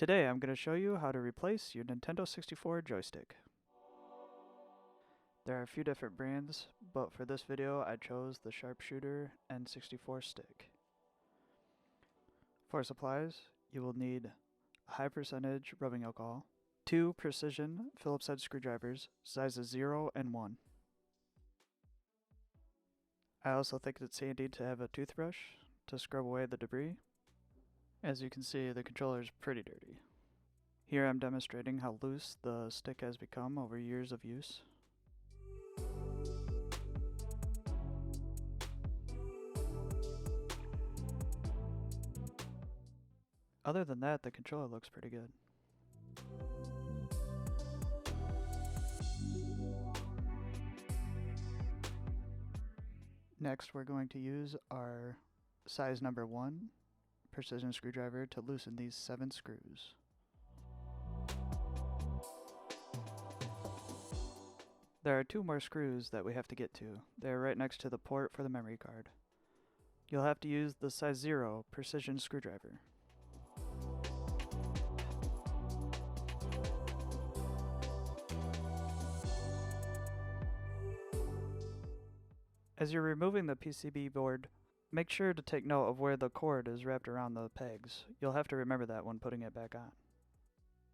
Today I'm going to show you how to replace your Nintendo 64 joystick. There are a few different brands, but for this video I chose the Sharpshooter N64 stick. For supplies, you will need a high percentage rubbing alcohol, 2 precision Phillips head screwdrivers, sizes 0 and 1. I also think it's handy to have a toothbrush to scrub away the debris. As you can see, the controller is pretty dirty. Here I'm demonstrating how loose the stick has become over years of use. Other than that, the controller looks pretty good. Next, we're going to use our size number 1 precision screwdriver to loosen these 7 screws. There are 2 more screws that we have to get to. They're right next to the port for the memory card. You'll have to use the size 0 precision screwdriver. As you're removing the PCB board, make sure to take note of where the cord is wrapped around the pegs. You'll have to remember that when putting it back on.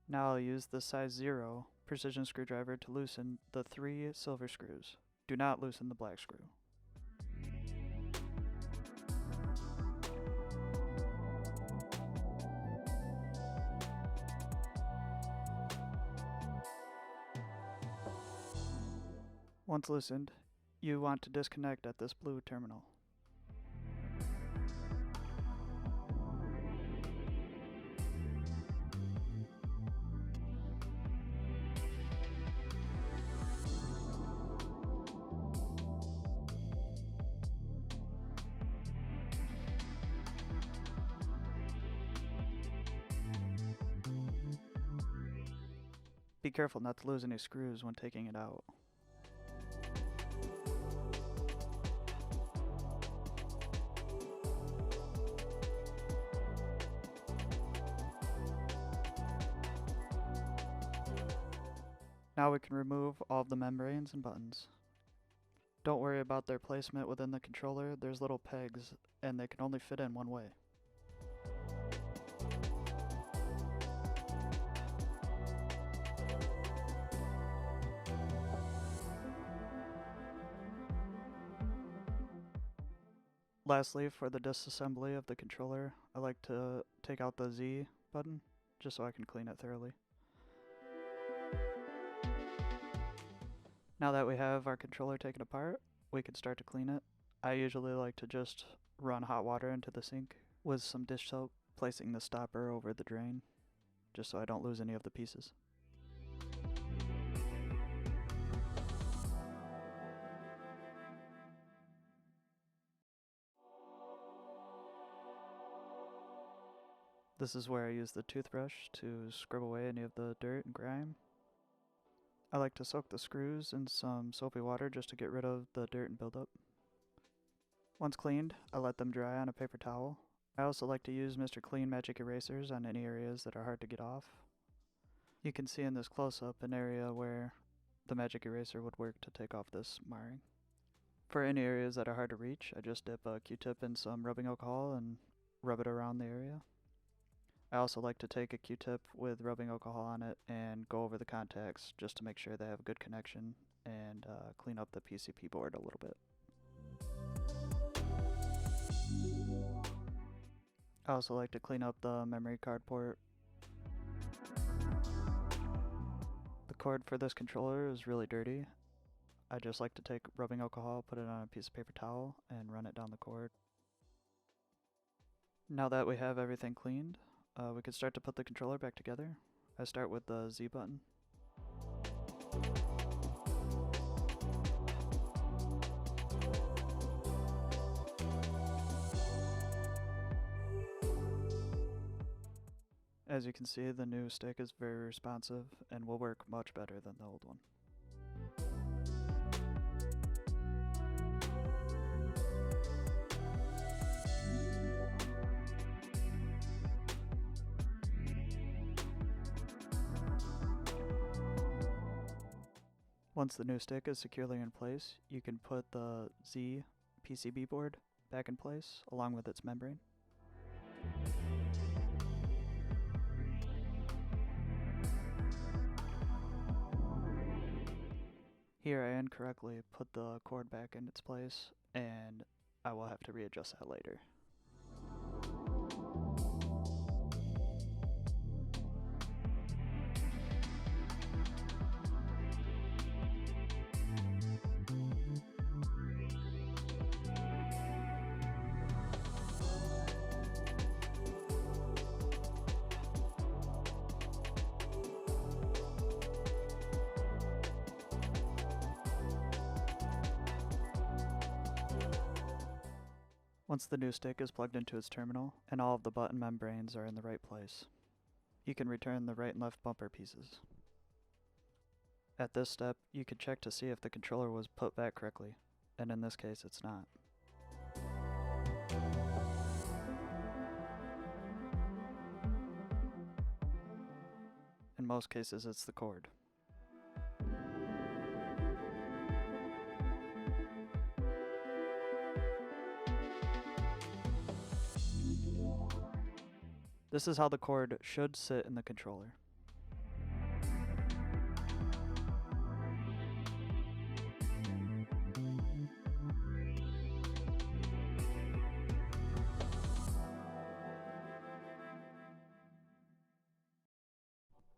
Now I'll use the size 0 precision screwdriver to loosen the 3 silver screws. Do not loosen the black screw. Once loosened, you want to disconnect at this blue terminal. Be careful not to lose any screws when taking it out. Now we can remove all of the membranes and buttons. Don't worry about their placement within the controller. There's little pegs and they can only fit in one way. Lastly, for the disassembly of the controller, I like to take out the Z button just so I can clean it thoroughly. Now that we have our controller taken apart, we can start to clean it. I usually like to just run hot water into the sink with some dish soap, placing the stopper over the drain, just so I don't lose any of the pieces. This is where I use the toothbrush to scrub away any of the dirt and grime. I like to soak the screws in some soapy water just to get rid of the dirt and buildup. Once cleaned, I let them dry on a paper towel. I also like to use Mr. Clean Magic erasers on any areas that are hard to get off. You can see in this close-up an area where the magic eraser would work to take off this marring. For any areas that are hard to reach, I just dip a Q-tip in some rubbing alcohol and rub it around the area. I also like to take a Q-tip with rubbing alcohol on it and go over the contacts just to make sure they have a good connection and clean up the PCB board a little bit. I also like to clean up the memory card port. The cord for this controller is really dirty. I just like to take rubbing alcohol, put it on a piece of paper towel, and run it down the cord. Now that we have everything cleaned, we can start to put the controller back together. I start with the Z button. As you can see, the new stick is very responsive and will work much better than the old one. Once the new stick is securely in place, you can put the Z PCB board back in place along with its membrane. Here I incorrectly put the cord back in its place, and I will have to readjust that later. Once the new stick is plugged into its terminal and all of the button membranes are in the right place, you can return the right and left bumper pieces. At this step, you can check to see if the controller was put back correctly, and in this case it's not. In most cases it's the cord. This is how the cord should sit in the controller.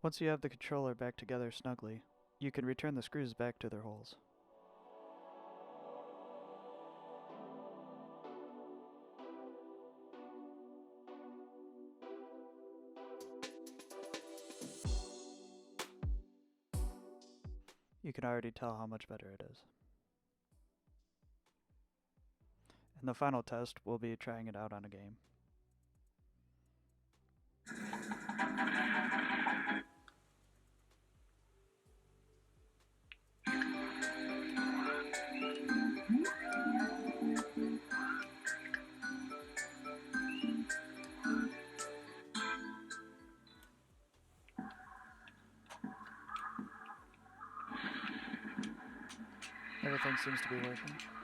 Once you have the controller back together snugly, you can return the screws back to their holes. You can already tell how much better it is. In the final test, we'll be trying it out on a game. Everything seems to be working.